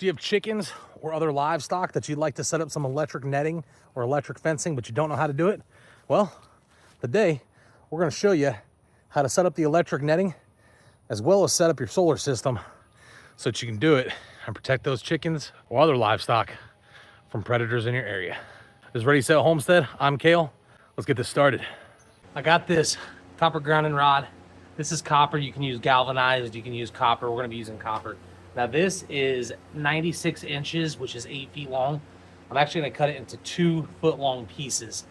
Do you have chickens or other livestock that you'd like to set up some electric netting or electric fencing, but you don't know how to do it? Well, today we're going to show you how to set up the electric netting as well as set up your solar system so that you can do it and protect those chickens or other livestock from predators in your area. This is Ready Set Homestead. I'm Kale. Let's get this started. I got this copper grounding rod. This is copper. You can use galvanized, you can use copper. We're going to be using copper. Now this is 96 inches, which is 8 feet long. I'm actually going to cut it into 2 foot long pieces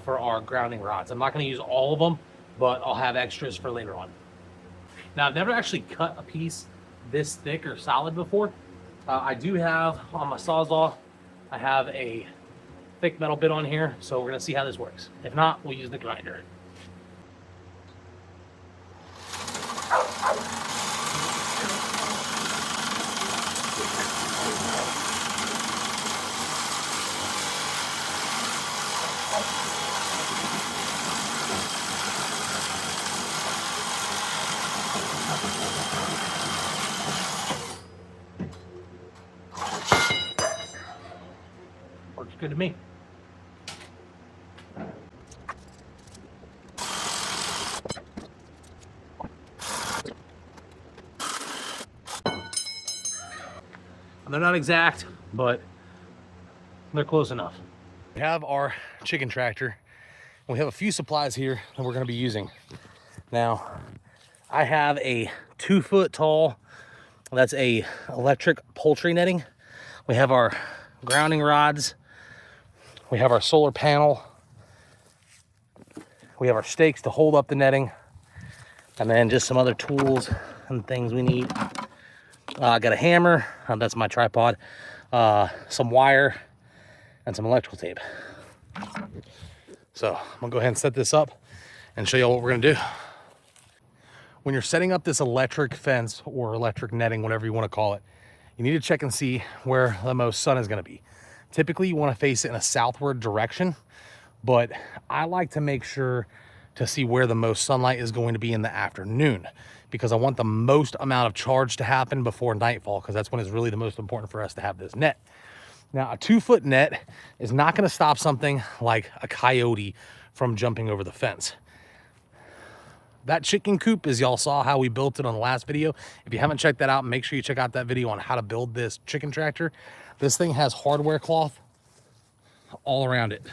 for our grounding rods. I'm not going to use all of them, but I'll have extras for later on. Now I've never actually cut a piece this thick or solid before. I do have on my Sawzall, I have a thick metal bit on here, so we're going to see how this works. If not, we'll use the grinder. Works good to me. They're not exact, but they're close enough. We have our chicken tractor. We have a few supplies here that we're going to be using. Now, I have a 2 foot tall, that's a electric poultry netting. We have our grounding rods. We have our solar panel. We have our stakes to hold up the netting. And then just some other tools and things we need. I got a hammer, that's my tripod, some wire, and some electrical tape. So I'm gonna go ahead and set this up and show you what we're gonna do. When you're setting up this electric fence or electric netting, whatever you wanna call it, you need to check and see where the most sun is gonna be. Typically you wanna face it in a southward direction, but I like to make sure to see where the most sunlight is going to be in the afternoon, because I want the most amount of charge to happen before nightfall, because that's when it's really the most important for us to have this net. Now, a 2 foot net is not going to stop something like a coyote from jumping over the fence. That chicken coop, as y'all saw how we built it on the last video, if you haven't checked that out, make sure you check out that video on how to build this chicken tractor. This thing has hardware cloth all around it.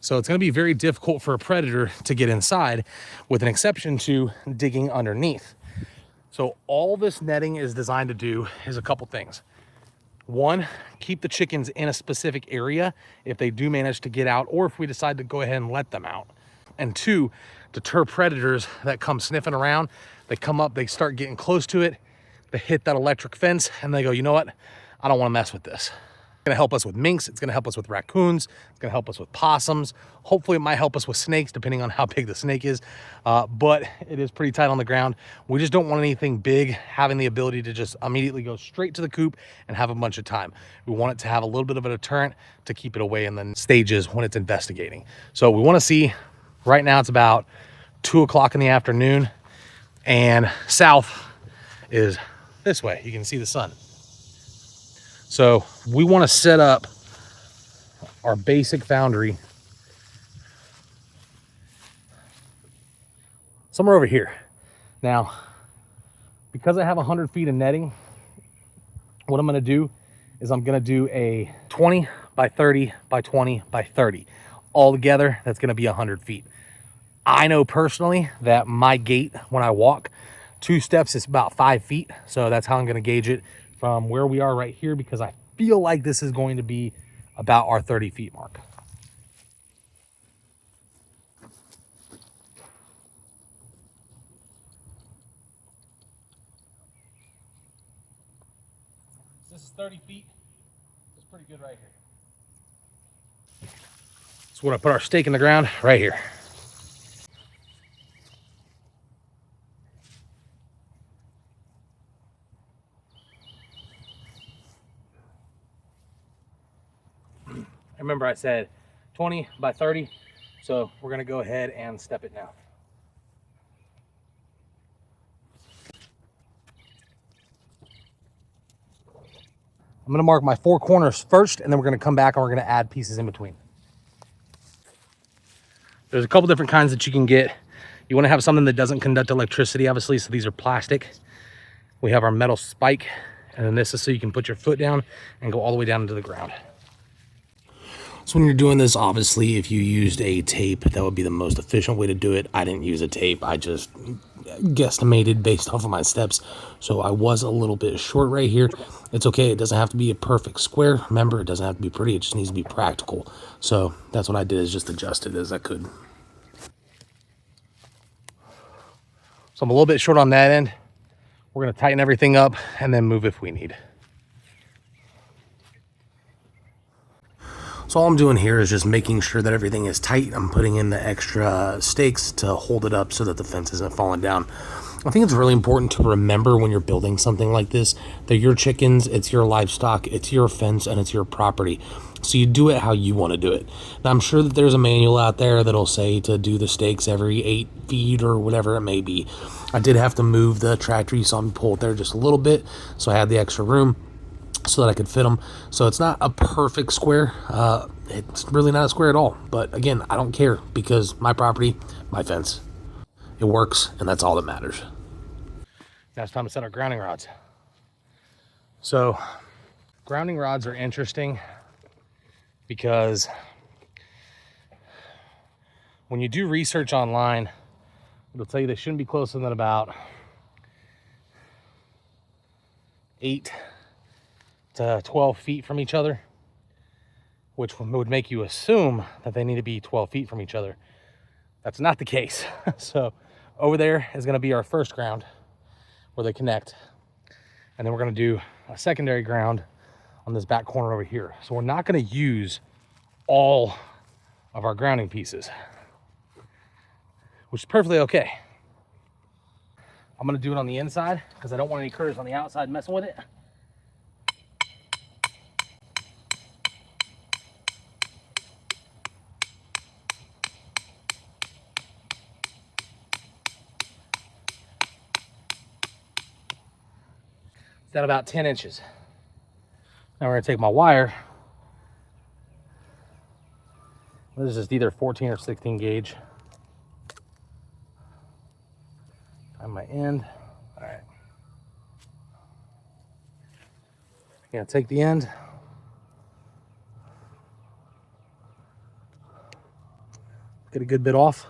So it's going to be very difficult for a predator to get inside, with an exception to digging underneath. So all this netting is designed to do is a couple things. One, keep the chickens in a specific area if they do manage to get out, or if we decide to go ahead and let them out. And two, deter predators that come sniffing around. They come up, they start getting close to it, they hit that electric fence, and they go, you know what? I don't want to mess with this. It's going to help us with minks. It's going to help us with raccoons. It's going to help us with possums. Hopefully it might help us with snakes, depending on how big the snake is. But it is pretty tight on the ground. We just don't want anything big having the ability to just immediately go straight to the coop and have a bunch of time. We want it to have a little bit of a deterrent to keep it away in the stages when it's investigating. So we want to see, right now it's about 2 o'clock in the afternoon, and south is this way. You can see the sun. So we want to set up our basic foundry somewhere over here. Now, because I have 100 feet of netting, what I'm going to do is I'm going to do a 20 by 30 by 20 by 30. All together, that's going to be 100 feet. I know personally that my gait when I walk 2 steps is about 5 feet. So that's how I'm going to gauge it from where we are right here, because I feel like this is going to be about our 30 feet mark. This is 30 feet. It's pretty good right here. So we're gonna put our stake in the ground right here. Remember I said 20 by 30, so we're gonna go ahead and step it now. I'm gonna mark my 4 corners first, and then we're gonna come back and we're gonna add pieces in between. There's a couple different kinds that you can get. You wanna have something that doesn't conduct electricity, obviously, so these are plastic. We have our metal spike, and then this is so you can put your foot down and go all the way down into the ground. So when you're doing this, obviously, if you used a tape, that would be the most efficient way to do it. I didn't use a tape. I just guesstimated based off of my steps. So I was a little bit short right here. It's okay. It doesn't have to be a perfect square. Remember, it doesn't have to be pretty. It just needs to be practical. So that's what I did, is just adjust it as I could. So I'm a little bit short on that end. We're going to tighten everything up and then move if we need. So all I'm doing here is just making sure that everything is tight. I'm putting in the extra stakes to hold it up so that the fence isn't falling down. I think it's really important to remember when you're building something like this, they're your chickens, it's your livestock, it's your fence, and it's your property. So you do it how you want to do it. Now, I'm sure that there's a manual out there that'll say to do the stakes every 8 feet or whatever it may be. I did have to move the tractor. You saw me pull it there just a little bit, so I had the extra room so that I could fit them. So it's not a perfect square. It's really not a square at all. But again, I don't care, because my property, my fence. It works, and that's all that matters. Now it's time to set our grounding rods. So grounding rods are interesting because when you do research online, it'll tell you they shouldn't be closer than about 8 to 12 feet from each other, which would make you assume that they need to be 12 feet from each other. That's not the case. So over there is going to be our first ground where they connect. And then we're going to do a secondary ground on this back corner over here. So we're not going to use all of our grounding pieces, which is perfectly okay. I'm going to do it on the inside because I don't want any critters on the outside messing with it. It's at about 10 inches. Now we're going to take my wire. This is either 14 or 16 gauge. On my end. All right. I'm going to take the end. Get a good bit off.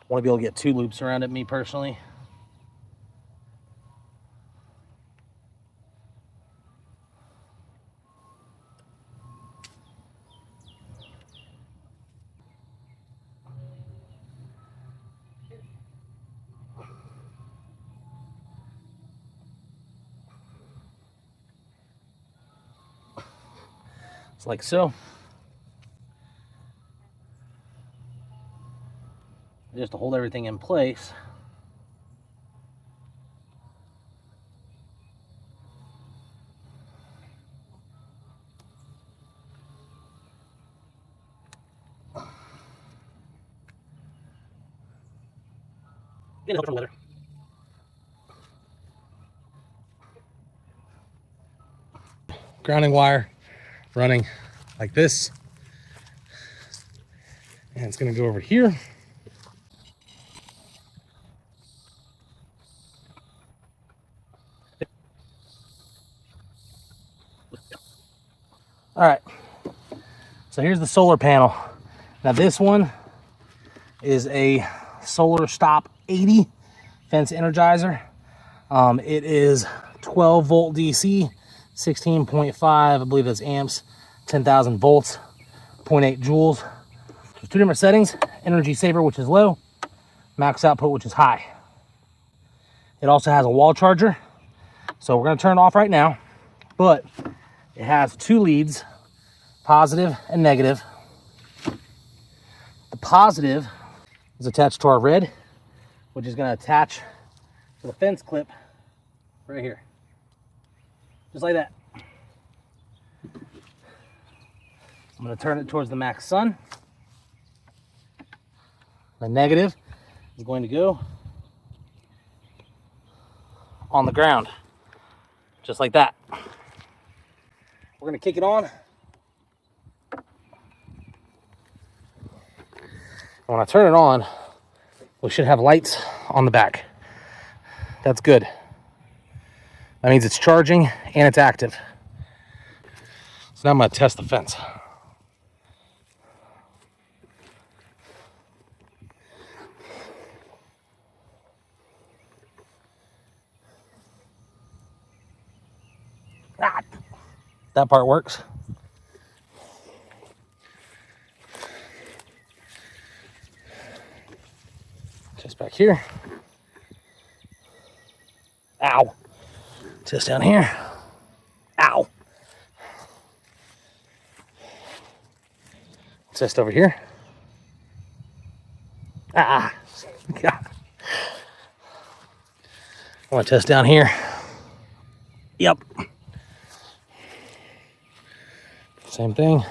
I want to be able to get 2 loops around it, me personally. It's like so. Just to hold everything in place. Get it from leather. Grounding wire running like this, and it's going to go over here. All right, so here's the solar panel. Now this one is a Solar Stop 80 fence energizer. It is 12 volt DC, 16.5, I believe that's amps, 10,000 volts, 0.8 joules. There's 2 different settings: energy saver, which is low, max output, which is high. It also has a wall charger. So we're going to turn it off right now, but it has 2 leads, positive and negative. The positive is attached to our red, which is going to attach to the fence clip right here, just like that. I'm going to turn it towards the max sun. The negative is going to go on the ground, just like that. We're gonna kick it on. When I turn it on, we should have lights on the back. That's good. That means it's charging and it's active. So now I'm gonna test the fence. Ah, that part works. Just back here. Ow. Just down here. Ow. Just over here. Ah. God. I want to test down here. Yep. Same thing.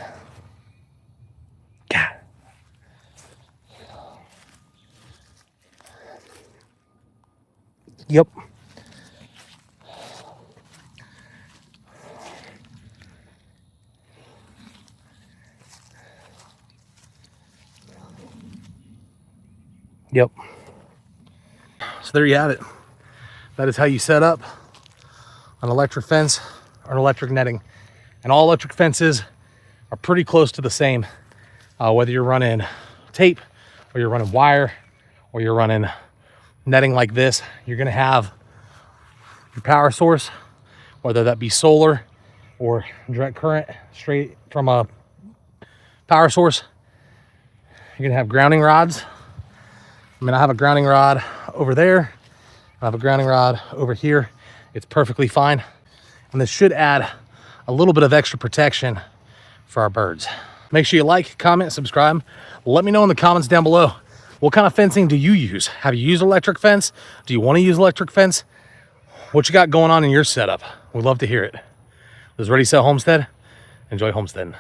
God. Yep. Yep. So there you have it. That is how you set up an electric fence or an electric netting. And all electric fences are pretty close to the same. Whether you're running tape or you're running wire or you're running netting like this, you're gonna have your power source, whether that be solar or direct current straight from a power source. You're gonna have grounding rods. I mean, I have a grounding rod over there. I have a grounding rod over here. It's perfectly fine. And this should add a little bit of extra protection for our birds. Make sure you like, comment, subscribe. Let me know in the comments down below, what kind of fencing do you use? Have you used electric fence? Do you want to use electric fence? What you got going on in your setup? We'd love to hear it. This is Ready Set Homestead. Enjoy homesteading.